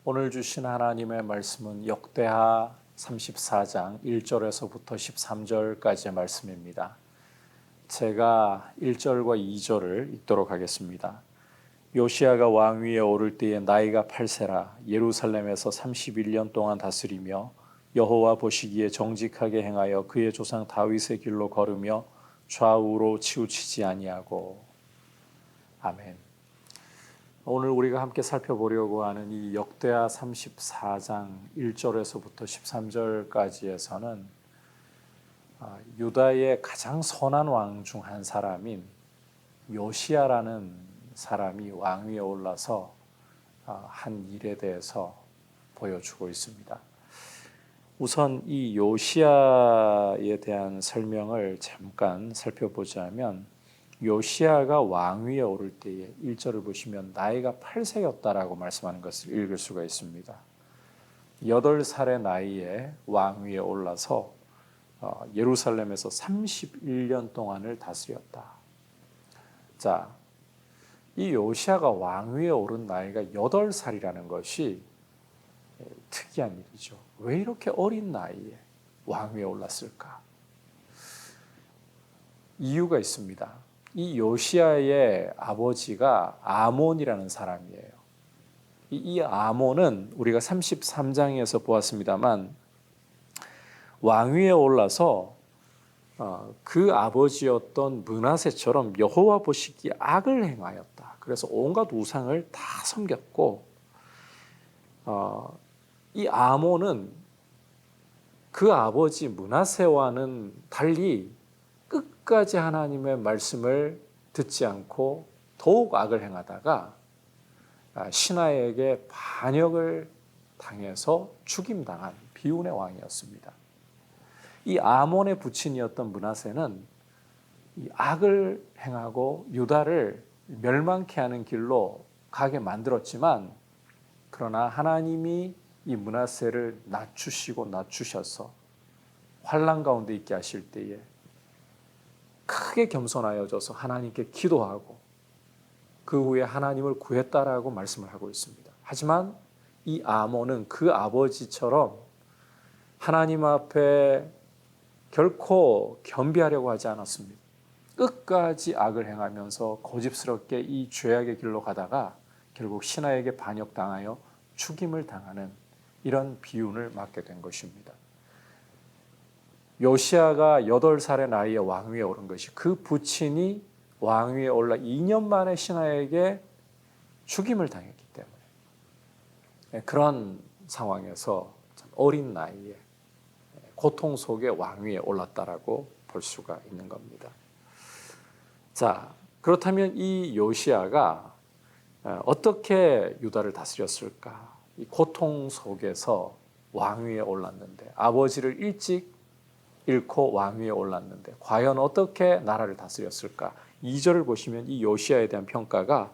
오늘 주신 하나님의 말씀은 역대하 34장 1절에서부터 13절까지의 말씀입니다. 제가 1절과 2절을 읽도록 하겠습니다. 요시야가 왕위에 오를 때에 나이가 8세라 예루살렘에서 31년 동안 다스리며 여호와 보시기에 정직하게 행하여 그의 조상 다윗의 길로 걸으며 좌우로 치우치지 아니하고. 아멘. 오늘 우리가 함께 살펴보려고 하는 이 역대하 34장 1절에서부터 13절까지에서는 유다의 가장 선한 왕 중 한 사람인 요시야라는 사람이 왕위에 올라서 한 일에 대해서 보여주고 있습니다. 우선 이 요시야에 대한 설명을 잠깐 살펴보자면 요시야가 왕위에 오를 때에 1절을 보시면 나이가 8세였다라고 말씀하는 것을 읽을 수가 있습니다. 8살의 나이에 왕위에 올라서 예루살렘에서 31년 동안을 다스렸다. 자, 이 요시야가 왕위에 오른 나이가 8살이라는 것이 특이한 일이죠. 왜 이렇게 어린 나이에 왕위에 올랐을까? 이유가 있습니다. 이 요시야의 아버지가 아몬이라는 사람이에요. 이 아몬은 우리가 33장에서 보았습니다만 왕위에 올라서 그 아버지였던 므낫세처럼 여호와 보시기에 악을 행하였다. 그래서 온갖 우상을 다 섬겼고 이 아몬은 그 아버지 므낫세와는 달리 끝까지 하나님의 말씀을 듣지 않고 더욱 악을 행하다가 신하에게 반역을 당해서 죽임당한 비운의 왕이었습니다. 이 아몬의 부친이었던 므낫세는 이 악을 행하고 유다를 멸망케 하는 길로 가게 만들었지만 그러나 하나님이 이 므낫세를 낮추셔서 환난 가운데 있게 하실 때에 크게 겸손하여져서 하나님께 기도하고 그 후에 하나님을 구했다라고 말씀을 하고 있습니다. 하지만 이 아몬은 그 아버지처럼 하나님 앞에 결코 겸비하려고 하지 않았습니다. 끝까지 악을 행하면서 고집스럽게 이 죄악의 길로 가다가 결국 신하에게 반역당하여 죽임을 당하는 이런 비운을 맞게 된 것입니다. 요시야가 8살의 나이에 왕위에 오른 것이 그 부친이 왕위에 올라 2년 만에 신하에게 죽임을 당했기 때문에 그런 상황에서 어린 나이에 고통 속에 왕위에 올랐다라고 볼 수가 있는 겁니다. 자, 그렇다면 이 요시야가 어떻게 유다를 다스렸을까? 이 고통 속에서 왕위에 올랐는데 아버지를 일찍 잃고 왕위에 올랐는데 과연 어떻게 나라를 다스렸을까? 2절을 보시면 이 요시야에 대한 평가가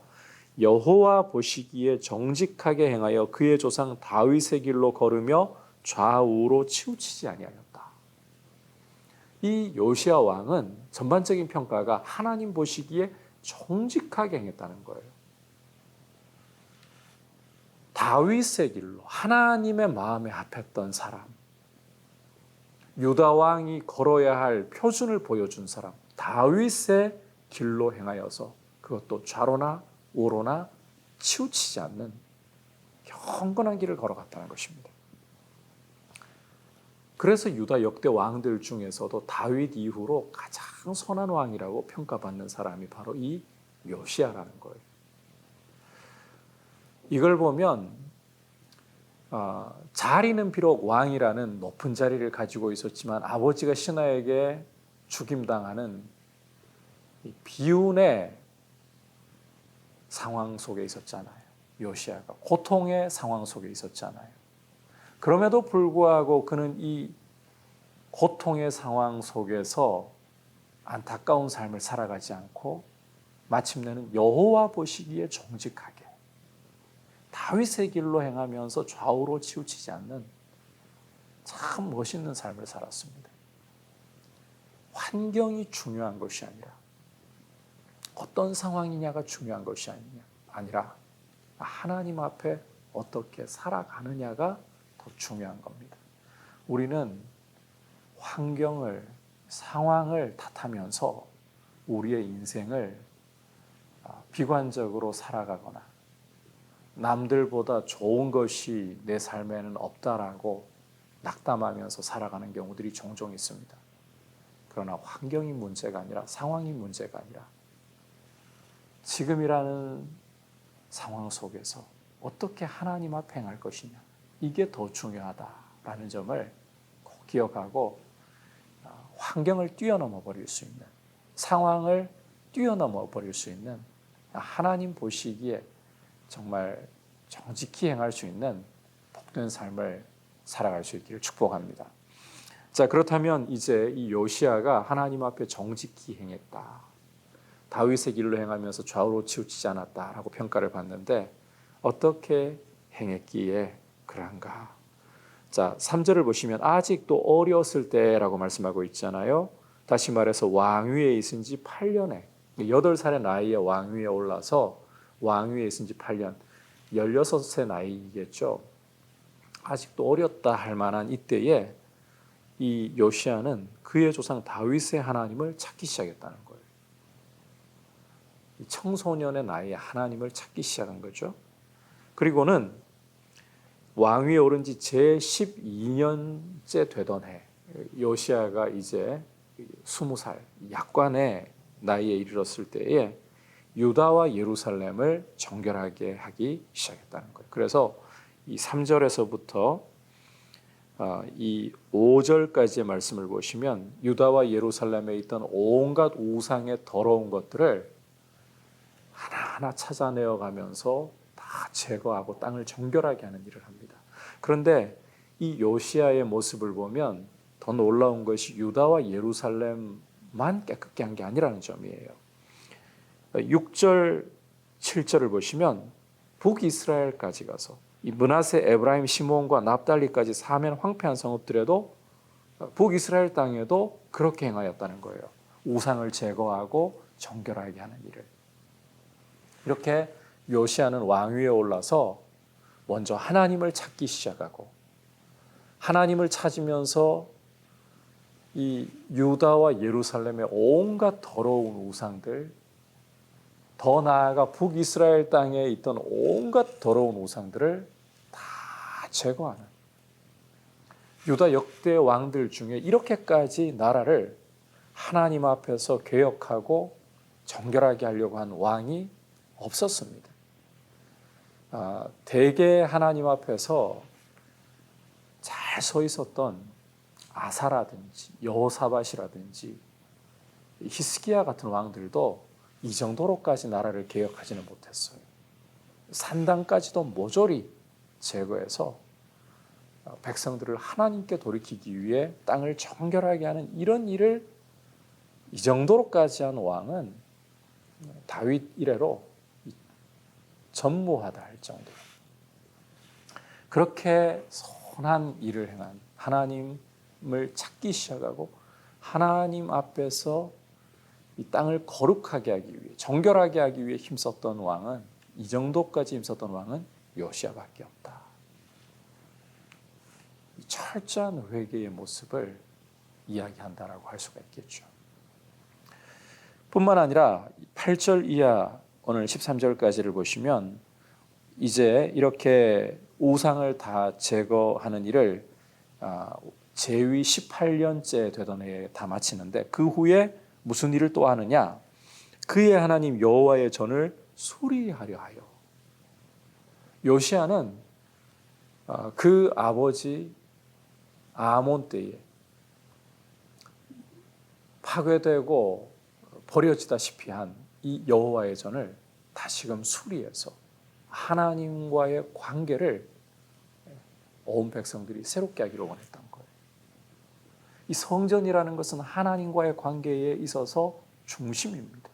여호와 보시기에 정직하게 행하여 그의 조상 다윗의 길로 걸으며 좌우로 치우치지 아니하였다. 이 요시야 왕은 전반적인 평가가 하나님 보시기에 정직하게 행했다는 거예요. 다윗의 길로 하나님의 마음에 합했던 사람, 유다 왕이 걸어야 할 표준을 보여준 사람, 다윗의 길로 행하여서 그것도 좌로나 우로나 치우치지 않는 경건한 길을 걸어갔다는 것입니다. 그래서 유다 역대 왕들 중에서도 다윗 이후로 가장 선한 왕이라고 평가받는 사람이 바로 이 요시야라는 거예요. 이걸 보면 자리는 비록 왕이라는 높은 자리를 가지고 있었지만 아버지가 신하에게 죽임당하는 비운의 상황 속에 있었잖아요. 요시야가 고통의 상황 속에 있었잖아요. 그럼에도 불구하고 그는 이 고통의 상황 속에서 안타까운 삶을 살아가지 않고 마침내는 여호와 보시기에 정직하게 다윗의 길로 행하면서 좌우로 치우치지 않는 참 멋있는 삶을 살았습니다. 환경이 중요한 것이 아니라 어떤 상황이냐가 중요한 것이 아니라 하나님 앞에 어떻게 살아가느냐가 더 중요한 겁니다. 우리는 환경을, 상황을 탓하면서 우리의 인생을 비관적으로 살아가거나 남들보다 좋은 것이 내 삶에는 없다라고 낙담하면서 살아가는 경우들이 종종 있습니다. 그러나 환경이 문제가 아니라 상황이 문제가 아니라 지금이라는 상황 속에서 어떻게 하나님 앞에 행할 것이냐, 이게 더 중요하다라는 점을 꼭 기억하고 환경을 뛰어넘어 버릴 수 있는, 상황을 뛰어넘어 버릴 수 있는, 하나님 보시기에 정말 정직히 행할 수 있는 복된 삶을 살아갈 수 있기를 축복합니다. 자, 그렇다면 이제 이 요시야가 하나님 앞에 정직히 행했다, 다윗의 길로 행하면서 좌우로 치우치지 않았다라고 평가를 받는데 어떻게 행했기에 그런가? 자, 3절을 보시면 아직도 어렸을 때라고 말씀하고 있잖아요. 다시 말해서 왕위에 있은 지 8년에 8살의 나이에 왕위에 올라서 왕위에 있은 지 8년, 16세 나이겠죠. 아직도 어렸다 할 만한 이때에 이 요시야는 그의 조상 다윗의 하나님을 찾기 시작했다는 거예요. 청소년의 나이에 하나님을 찾기 시작한 거죠. 그리고는 왕위에 오른 지 제12년째 되던 해, 요시야가 이제 20살 약관의 나이에 이르렀을 때에 유다와 예루살렘을 정결하게 하기 시작했다는 거예요. 그래서 이 3절에서부터 이 5절까지의 말씀을 보시면 유다와 예루살렘에 있던 온갖 우상의 더러운 것들을 하나하나 찾아내어 가면서 다 제거하고 땅을 정결하게 하는 일을 합니다. 그런데 이 요시야의 모습을 보면 더 놀라운 것이 유다와 예루살렘만 깨끗게 한 게 아니라는 점이에요. 6절, 7절을 보시면 북이스라엘까지 가서 이 므낫세, 에브라임, 시므온과 납달리까지 사면 황폐한 성읍들에도 북이스라엘 땅에도 그렇게 행하였다는 거예요. 우상을 제거하고 정결하게 하는 일을. 이렇게 요시야는 왕위에 올라서 먼저 하나님을 찾기 시작하고 하나님을 찾으면서 이 유다와 예루살렘의 온갖 더러운 우상들, 더 나아가 북이스라엘 땅에 있던 온갖 더러운 우상들을 다 제거하는, 유다 역대 왕들 중에 이렇게까지 나라를 하나님 앞에서 개혁하고 정결하게 하려고 한 왕이 없었습니다. 대개 하나님 앞에서 잘 서 있었던 아사라든지 여호사밧이라든지 히스기야 같은 왕들도 이 정도로까지 나라를 개혁하지는 못했어요. 산당까지도 모조리 제거해서 백성들을 하나님께 돌이키기 위해 땅을 정결하게 하는 이런 일을 이 정도로까지 한 왕은 다윗 이래로 전무하다 할 정도로 그렇게 선한 일을 행한, 하나님을 찾기 시작하고 하나님 앞에서 이 땅을 거룩하게 하기 위해, 정결하게 하기 위해 힘썼던 왕은, 이 정도까지 힘썼던 왕은 요시야밖에 없다. 이 철저한 회개의 모습을 이야기한다라고 할 수가 있겠죠. 뿐만 아니라 8절 이하 오늘 13절까지를 보시면 이제 이렇게 우상을 다 제거하는 일을 제위 18년째 되던 해에 다 마치는데 그 후에 무슨 일을 또 하느냐? 그의 하나님 여호와의 전을 수리하려 하여. 요시야는 그 아버지 아몬 때에 파괴되고 버려지다시피 한 이 여호와의 전을 다시금 수리해서 하나님과의 관계를 온 백성들이 새롭게 하기로 원했던 거예요. 이 성전이라는 것은 하나님과의 관계에 있어서 중심입니다.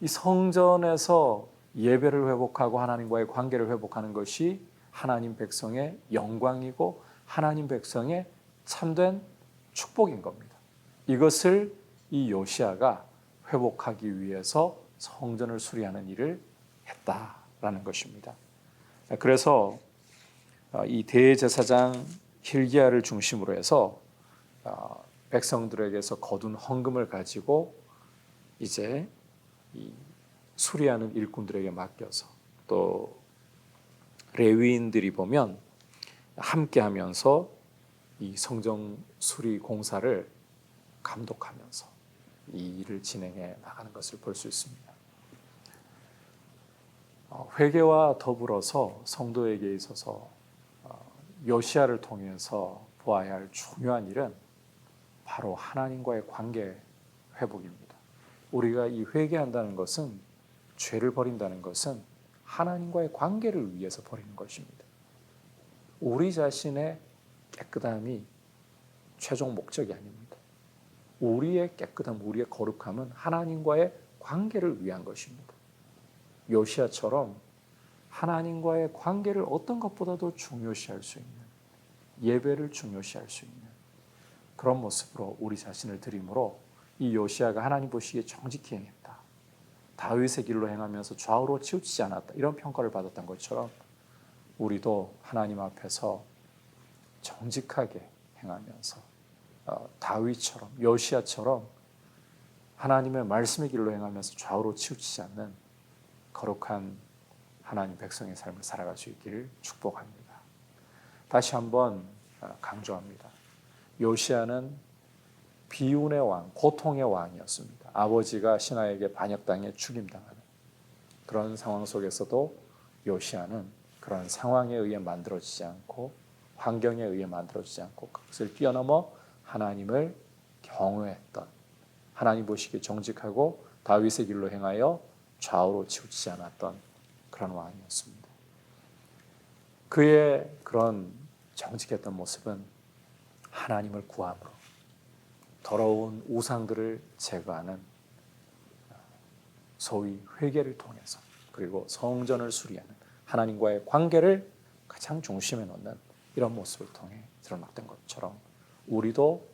이 성전에서 예배를 회복하고 하나님과의 관계를 회복하는 것이 하나님 백성의 영광이고 하나님 백성의 참된 축복인 겁니다. 이것을 이 요시야가 회복하기 위해서 성전을 수리하는 일을 했다라는 것입니다. 그래서 이 대제사장 hilki야를 중심으로 해서 백성들에게서 거둔 헌금을 가지고 이제 이 수리하는 일꾼들에게 맡겨서 또 레위인들이 보면 함께하면서 이 성정 수리 공사를 감독하면서 이 일을 진행해 나가는 것을 볼 수 있습니다. 회개와 더불어서 성도에게 있어서 요시야를 통해서 보아야 할 중요한 일은 바로 하나님과의 관계 회복입니다. 우리가 이 회개한다는 것은, 죄를 버린다는 것은 하나님과의 관계를 위해서 버리는 것입니다. 우리 자신의 깨끗함이 최종 목적이 아닙니다. 우리의 깨끗함, 우리의 거룩함은 하나님과의 관계를 위한 것입니다. 요시야처럼 하나님과의 관계를 어떤 것보다도 중요시할 수 있는, 예배를 중요시할 수 있는 그런 모습으로 우리 자신을 드림으로 이 요시야가 하나님 보시기에 정직히 행했다, 다윗의 길로 행하면서 좌우로 치우치지 않았다, 이런 평가를 받았던 것처럼 우리도 하나님 앞에서 정직하게 행하면서 다윗처럼, 요시야처럼 하나님의 말씀의 길로 행하면서 좌우로 치우치지 않는 거룩한 하나님 백성의 삶을 살아갈 수 있기를 축복합니다. 다시 한번 강조합니다. 요시야는 비운의 왕, 고통의 왕이었습니다. 아버지가 신하에게 반역당해 죽임당하는 그런 상황 속에서도 요시야는 그런 상황에 의해 만들어지지 않고, 환경에 의해 만들어지지 않고 그것을 뛰어넘어 하나님을 경외했던, 하나님 보시기에 정직하고 다윗의 길로 행하여 좌우로 치우치지 않았던 그런 왕이었습니다. 그의 그런 정직했던 모습은 하나님을 구함으로 더러운 우상들을 제거하는 소위 회개를 통해서, 그리고 성전을 수리하는 하나님과의 관계를 가장 중심에 놓는 이런 모습을 통해 드러났던 것처럼 우리도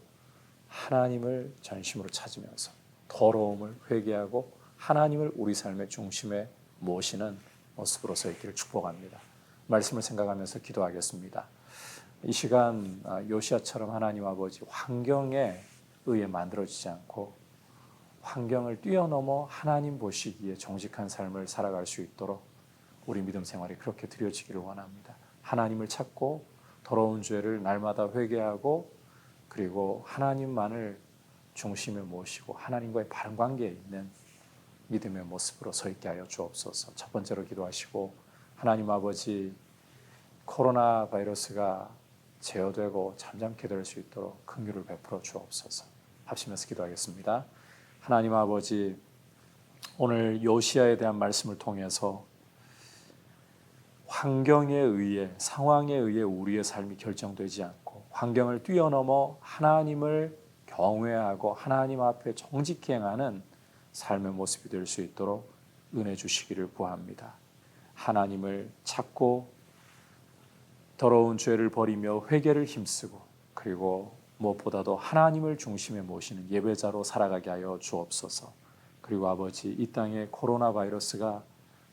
하나님을 전심으로 찾으면서 더러움을 회개하고 하나님을 우리 삶의 중심에 모시는 모습으로 서 있기를 축복합니다. 말씀을 생각하면서 기도하겠습니다. 이 시간 요시야처럼 하나님 아버지 환경에 의해 만들어지지 않고 환경을 뛰어넘어 하나님 보시기에 정직한 삶을 살아갈 수 있도록 우리 믿음 생활이 그렇게 드려지기를 원합니다. 하나님을 찾고 더러운 죄를 날마다 회개하고, 그리고 하나님만을 중심에 모시고 하나님과의 바른 관계에 있는 믿음의 모습으로 서 있게 하여 주옵소서. 첫 번째로 기도하시고, 하나님 아버지, 코로나 바이러스가 제어되고 잠잠케 될 수 있도록 긍휼을 베풀어 주옵소서. 합심해서 기도하겠습니다. 하나님 아버지, 오늘 요시야에 대한 말씀을 통해서 환경에 의해, 상황에 의해 우리의 삶이 결정되지 않고 환경을 뛰어넘어 하나님을 경외하고 하나님 앞에 정직히 행하는 삶의 모습이 될 수 있도록 은혜 주시기를 구합니다. 하나님을 찾고 더러운 죄를 버리며 회개를 힘쓰고, 그리고 무엇보다도 하나님을 중심에 모시는 예배자로 살아가게 하여 주옵소서. 그리고 아버지, 이 땅에 코로나 바이러스가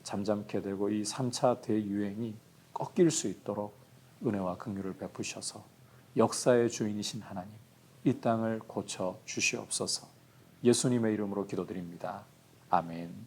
잠잠케 되고 이 3차 대유행이 꺾일 수 있도록 은혜와 긍휼을 베푸셔서 역사의 주인이신 하나님, 이 땅을 고쳐 주시옵소서. 예수님의 이름으로 기도드립니다. 아멘.